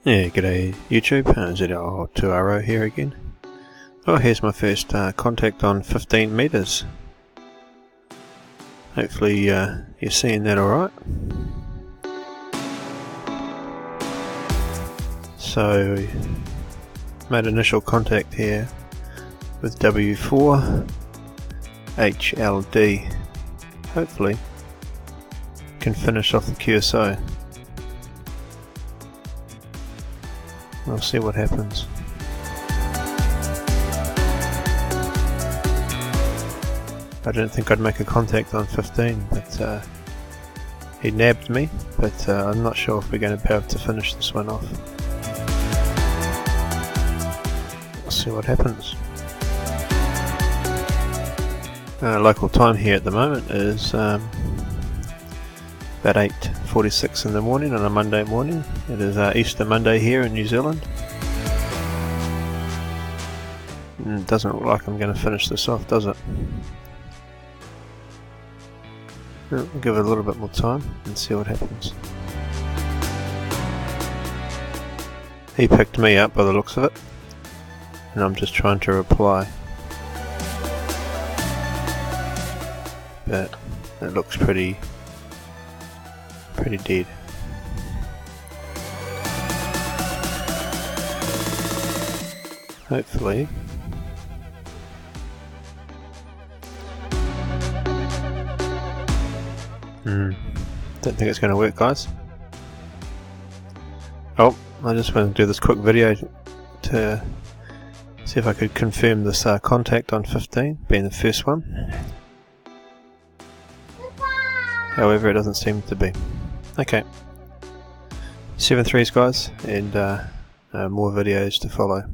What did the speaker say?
Yeah, g'day YouTube, ZL2RO here again. Oh, here's my first contact on 15 meters. Hopefully you're seeing that alright. So, made initial contact here with W4 HLD. Hopefully can finish off the QSO. We'll see what happens. I didn't think I'd make a contact on 15, but he nabbed me, but I'm not sure if we're going to be able to finish this one off. We'll see what happens. Local time here at the moment is about 8:46 in the morning on a Monday morning. It is Easter Monday here in New Zealand. And it doesn't look like I'm going to finish this off, does it? I'll give it a little bit more time and see what happens. He picked me up by the looks of it, and I'm just trying to reply. But it looks pretty dead. Hopefully don't think it's going to work, guys. Oh, I just want to do this quick video to see if I could confirm this contact on 15 being the first one. However, it doesn't seem to be. Okay, 7 threes guys, and more videos to follow.